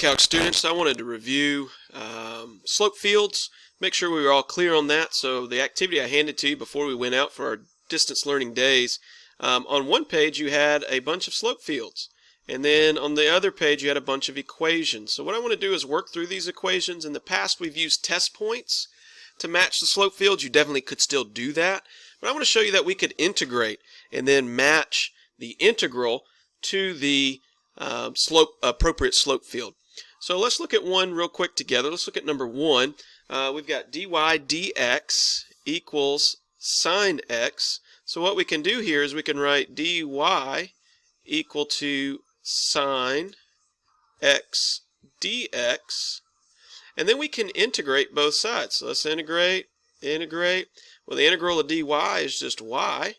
Calc students, I wanted to review slope fields, make sure we were all clear on that. So the activity I handed to you before we went out for our distance learning days, on one page you had a bunch of slope fields, and then on the other page you had a bunch of equations. So what I want to do is work through these equations. In the past we've used test points to match the slope fields. You definitely could still do that, but I want to show you that we could integrate and then match the integral to the appropriate slope field. So let's look at one real quick together. Let's look at number one. We've got dy dx equals sine x. So what we can do here is we can write dy equal to sine x dx, and then we can integrate both sides. So let's integrate. Well, the integral of dy is just y,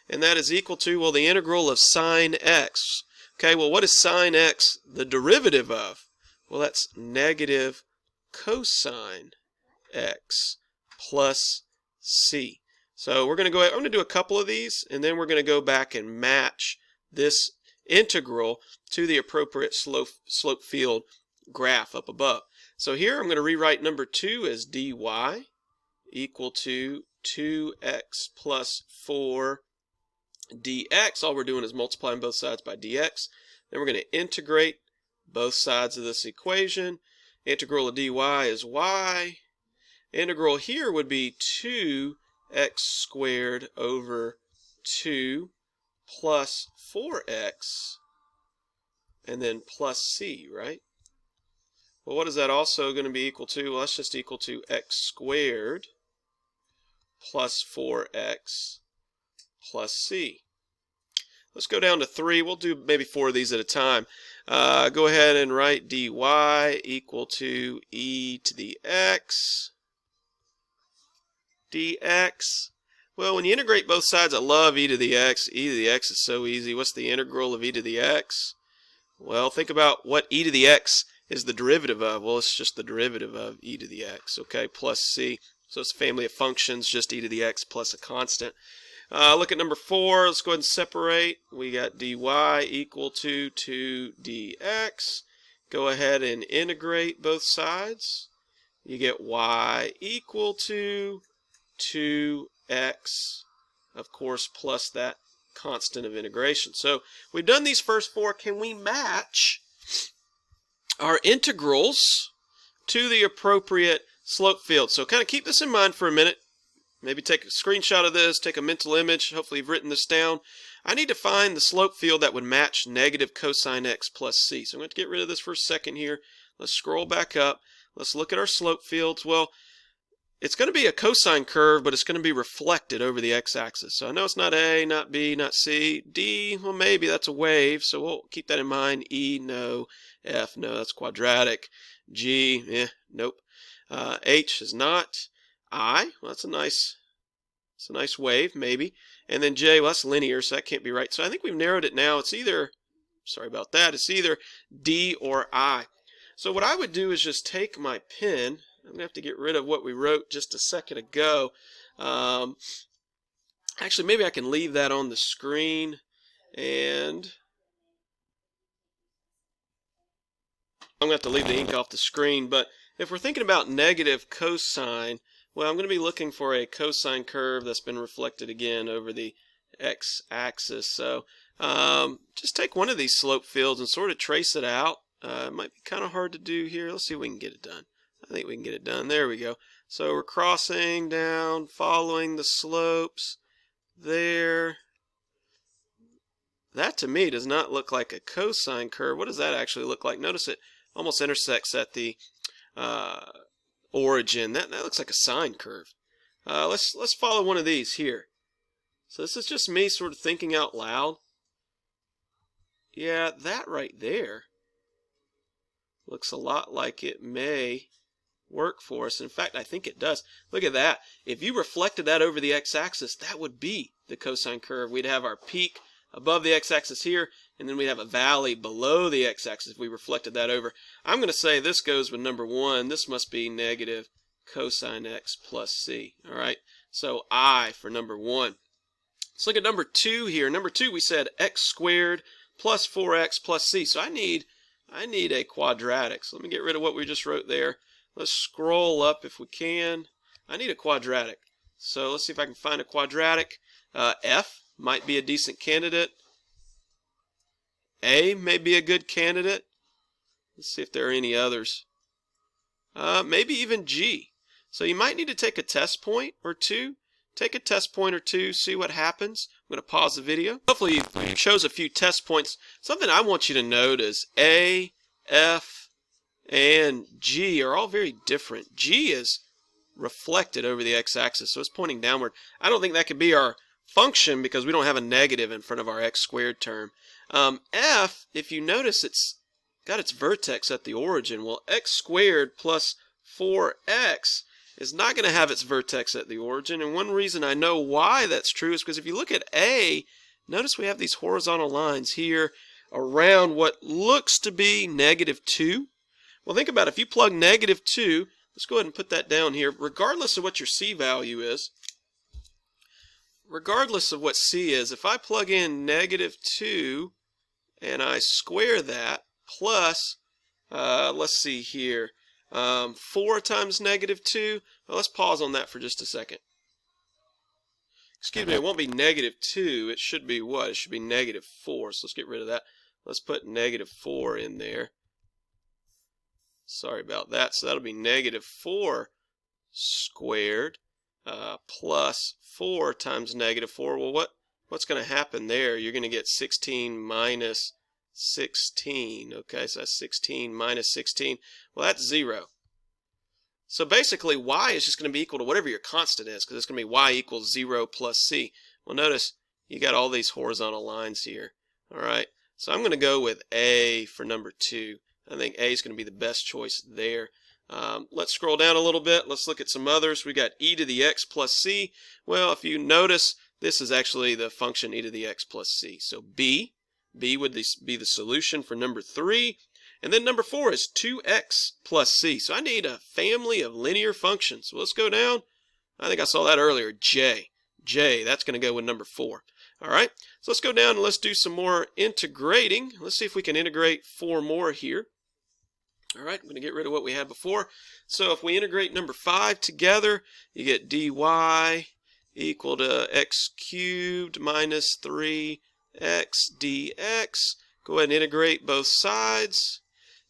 and that is equal to, well, the integral of sine x. Okay, well, what is sine x the derivative of? Well, that's negative cosine x plus c. So we're going to go ahead, I'm going to do a couple of these, and then we're going to go back and match this integral to the appropriate slope field graph up above. So here I'm going to rewrite number 2 as dy equal to 2x plus 4 dx. All we're doing is multiplying both sides by dx. Then we're going to integrate both sides of this equation. Integral of dy is y. Integral here would be 2x squared over 2 plus 4x, and then plus c, right? Well, what is that also going to be equal to? Well, that's just equal to x squared plus 4x plus c. Let's go down to 3. We'll do maybe 4 of these at a time. Go ahead and write dy equal to e to the x dx. Well, when you integrate both sides, I love e to the x. E to the x is so easy. What's the integral of e to the x? Well, think about what e to the x is the derivative of. Well, it's just the derivative of e to the x, okay, plus c. So it's a family of functions, just e to the x plus a constant. Look at number 4. Let's go ahead and separate. We got dy equal to 2dx. Go ahead and integrate both sides. You get y equal to 2x, of course, plus that constant of integration. So we've done these first 4. Can we match our integrals to the appropriate slope field? So kind of keep this in mind for a minute. Maybe take a screenshot of this, take a mental image. Hopefully you've written this down. I need to find the slope field that would match negative cosine x plus c. So I'm going to get rid of this for a second here. Let's scroll back up. Let's look at our slope fields. Well, it's going to be a cosine curve, but it's going to be reflected over the x-axis. So I know it's not A, not B, not C. D, well, maybe that's a wave, so we'll keep that in mind. E, no. F, no, that's quadratic. G, nope. H is not. I, well, that's a nice wave, maybe. And then J, well, that's linear, so that can't be right. So I think we've narrowed it now. It's either, sorry about that, it's either D or I. So what I would do is just take my pen. I'm going to have to get rid of what we wrote just a second ago. Actually, maybe I can leave that on the screen. And I'm going to have to leave the ink off the screen. But if we're thinking about negative cosine, well, I'm going to be looking for a cosine curve that's been reflected again over the x-axis. So just take one of these slope fields and sort of trace it out. It might be kind of hard to do here. Let's see if we can get it done. I think we can get it done. There we go. So we're crossing down, following the slopes there. That to me does not look like a cosine curve. What does that actually look like? Notice it almost intersects at the origin. That looks like a sine curve. Let's follow one of these here. So this is just me sort of thinking out loud. Yeah, that right there looks a lot like it may work for us. In fact, I think it does. Look at that. If you reflected that over the x-axis, that would be the cosine curve. We'd have our peak above the x-axis here, and then we'd have a valley below the x-axis if we reflected that over. I'm going to say this goes with number 1. This must be negative cosine x plus c. All right, so I for number 1. Let's look at number 2 here. Number 2, we said x squared plus 4x plus c. So I need I need a quadratic. So let me get rid of what we just wrote there. Let's scroll up if we can. I need a quadratic. So let's see if I can find a quadratic. F might be a decent candidate. A may be a good candidate. Let's see if there are any others. Maybe even G. So you might need to take a test point or two. Take a test point or two, see what happens. I'm going to pause the video. Hopefully you chose a few test points. Something I want you to note is A, F, and G are all very different. G is reflected over the x-axis, so it's pointing downward. I don't think that could be our function because we don't have a negative in front of our x squared term. F, if you notice, it's got its vertex at the origin. Well, x squared plus 4x is not going to have its vertex at the origin, and one reason I know why that's true is because if you look at A, notice we have these horizontal lines here around what looks to be -2. Well, think about it. If you plug -2, let's go ahead and put that down here, regardless of what your C value is, regardless of what C is, if I plug in -2 and I square that plus, let's see here, 4 times -2. Well, let's pause on that for just a second. Excuse me, it won't be -2. It should be what? It should be -4. So let's get rid of that. Let's put -4 in there. Sorry about that. So that'll be -4 squared plus 4 times -4. Well, what's going to happen there? You're going to get 16 minus 16. Okay, so that's 16 minus 16. Well, that's 0. So basically, y is just going to be equal to whatever your constant is, because it's going to be y equals 0 plus c. Well, notice you got all these horizontal lines here. All right, so I'm going to go with A for number 2. I think A is going to be the best choice there. Let's scroll down a little bit. Let's look at some others. We got e to the x plus c. Well, if you notice, this is actually the function e to the x plus c. So B would be the solution for number 3. And then number 4 is 2x plus c. So I need a family of linear functions. So let's go down. I think I saw that earlier. J, that's going to go with number 4. All right, so let's go down and let's do some more integrating. Let's see if we can integrate 4 more here. All right, I'm going to get rid of what we had before. So if we integrate number 5 together, you get dy equal to x cubed minus 3x dx. Go ahead and integrate both sides,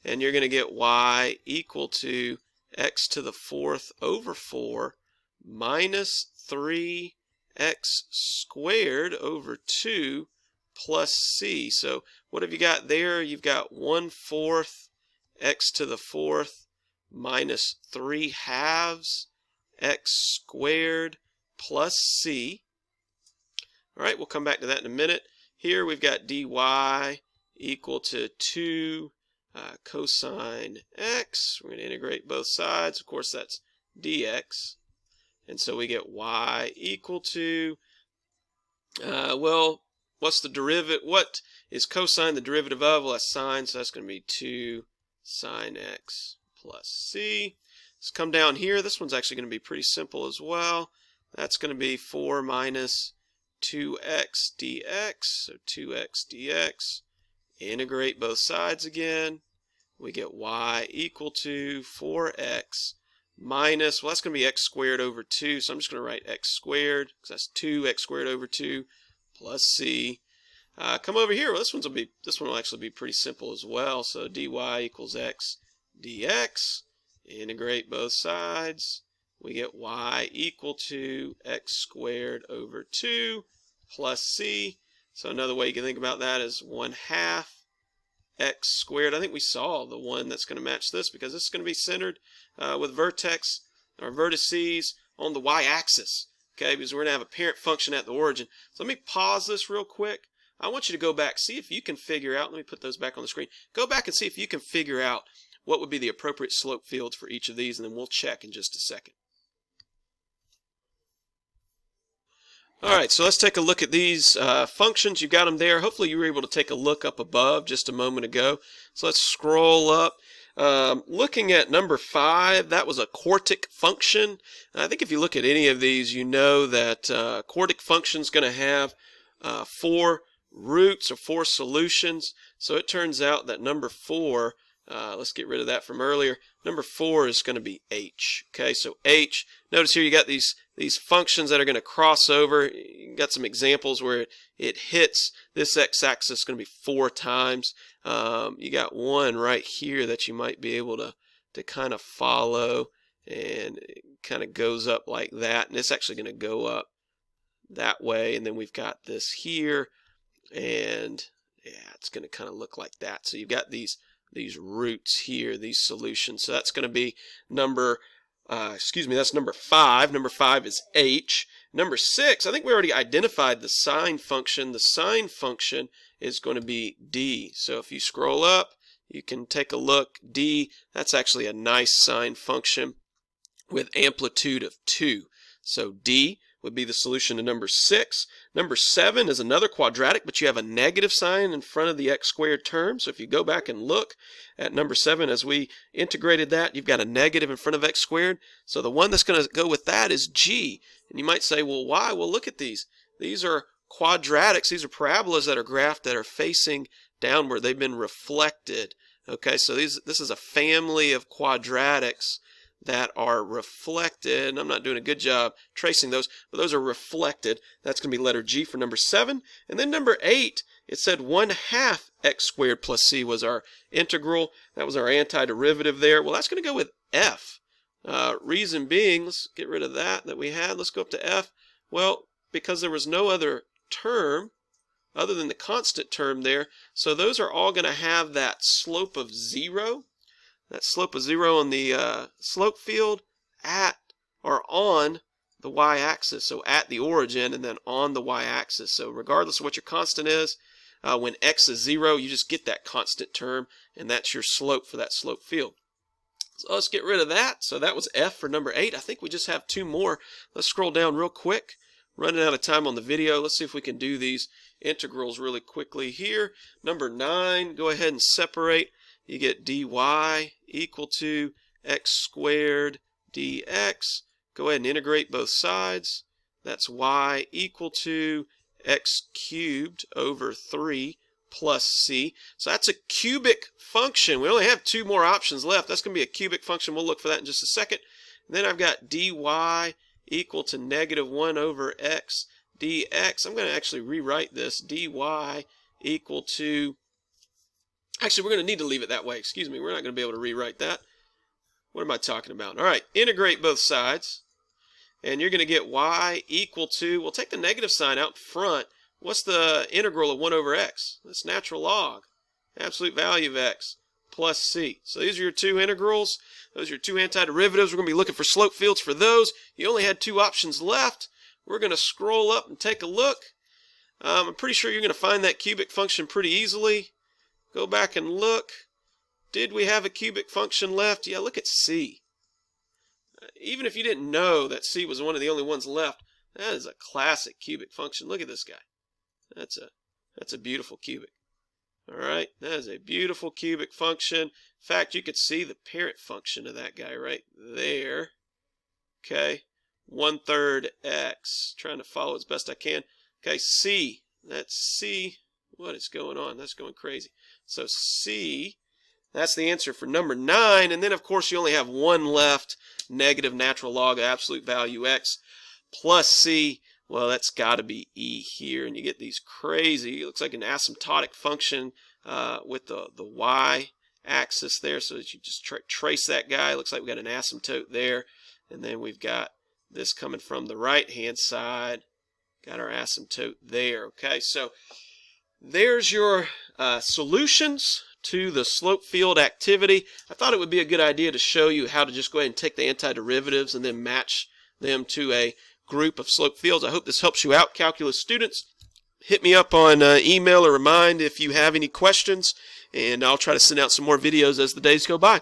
and you're going to get y equal to x to the 4th over 4 minus 3x squared over 2 plus c. So what have you got there? You've got 1/4 x to the 4th minus 3/2 x squared plus c. All right, we'll come back to that in a minute. Here we've got dy equal to 2 cosine x. We're going to integrate both sides. Of course, that's dx. And so we get y equal to, well, what's the derivative? What is cosine the derivative of? Well, that's sine, so that's going to be 2 sine x plus c. Let's come down here. This one's actually going to be pretty simple as well. That's going to be 4 minus 2x dx, so 2x dx. Integrate both sides again. We get y equal to 4x minus, well, that's going to be x squared over 2, so I'm just going to write x squared, because that's 2x squared over 2 plus c. Come over here. Well, this one will actually be pretty simple as well. So dy equals x dx. Integrate both sides. We get y equal to x squared over 2 plus c. So another way you can think about that is 1/2 x squared. I think we saw the one that's going to match this because this is going to be centered with vertex or vertices on the y-axis. Okay, because we're going to have a parent function at the origin. So let me pause this real quick. I want you to go back, see if you can figure out, let me put those back on the screen. Go back and see if you can figure out what would be the appropriate slope fields for each of these, and then we'll check in just a second. All right, so let's take a look at these functions. You've got them there. Hopefully you were able to take a look up above just a moment ago. So let's scroll up. Looking at number 5, that was a quartic function. I think if you look at any of these, you know that quartic function is going to have 4 roots or 4 solutions. So it turns out that number 4, let's get rid of that from earlier. Number 4 is going to be h. Okay, so h. Notice here you got these functions that are going to cross over. You got some examples where it hits this x-axis. It's going to be 4 times. You got one right here that you might be able to kind of follow, and it kind of goes up like that, and it's actually going to go up that way. And then we've got this here, and yeah, it's going to kind of look like that. So you've got these roots here, these solutions. So that's going to be number, that's number 5. Number 5 is h. Number 6, I think we already identified the sine function. The sine function is going to be d. So if you scroll up, you can take a look. D, that's actually a nice sine function with amplitude of 2. So d would be the solution to number 6. Number 7 is another quadratic, but you have a negative sign in front of the x squared term. So if you go back and look at number 7, as we integrated that, you've got a negative in front of x squared. So the one that's going to go with that is g. And you might say, well, why? Well, look at these. These are quadratics. These are parabolas that are graphed that are facing downward. They've been reflected. Okay, so this is a family of quadratics that are reflected, and I'm not doing a good job tracing those, but those are reflected. That's going to be letter G for number 7. And then number 8, it said 1/2 x squared plus c was our integral. That was our antiderivative there. Well, that's going to go with f. Reason being, let's get rid of that we had. Let's go up to f. Well, because there was no other term other than the constant term there, so those are all going to have that slope of 0. That slope of 0 on the slope field at or on the y-axis. So at the origin and then on the y-axis. So regardless of what your constant is, when x is 0, you just get that constant term, and that's your slope for that slope field. So let's get rid of that. So that was f for number 8. I think we just have 2 more. Let's scroll down real quick. Running out of time on the video. Let's see if we can do these integrals really quickly here. Number 9, go ahead and separate. You get dy equal to x squared dx. Go ahead and integrate both sides. That's y equal to x cubed over 3 plus c. So that's a cubic function. We only have 2 more options left. That's going to be a cubic function. We'll look for that in just a second. And then I've got dy equal to negative 1 over x dx. I'm going to actually rewrite this. Dy equal to, actually, we're going to need to leave it that way. Excuse me. We're not going to be able to rewrite that. What am I talking about? All right. Integrate both sides. And you're going to get y equal to, we'll take the negative sign out front. What's the integral of 1 over x? That's natural log. Absolute value of x plus c. So these are your 2 integrals. Those are your 2 antiderivatives. We're going to be looking for slope fields for those. You only had 2 options left. We're going to scroll up and take a look. I'm pretty sure you're going to find that cubic function pretty easily. Go back and look. Did we have a cubic function left? Yeah, look at c. Even if you didn't know that c was one of the only ones left, that is a classic cubic function. Look at this guy. That's a beautiful cubic. All right, that is a beautiful cubic function. In fact, you could see the parent function of that guy right there. Okay, 1/3 x. Trying to follow as best I can. Okay, c. That's c. What is going on? That's going crazy. So c, that's the answer for number 9. And then, of course, you only have 1 left. Negative natural log of absolute value x plus c. Well, that's got to be e here. And you get these crazy, it looks like an asymptotic function with the y-axis there. So that you just trace that guy. It looks like we got an asymptote there. And then we've got this coming from the right-hand side. Got our asymptote there. Okay, so there's your solutions to the slope field activity. I thought it would be a good idea to show you how to just go ahead and take the antiderivatives and then match them to a group of slope fields. I hope this helps you out, calculus students. Hit me up on email or remind if you have any questions, and I'll try to send out some more videos as the days go by.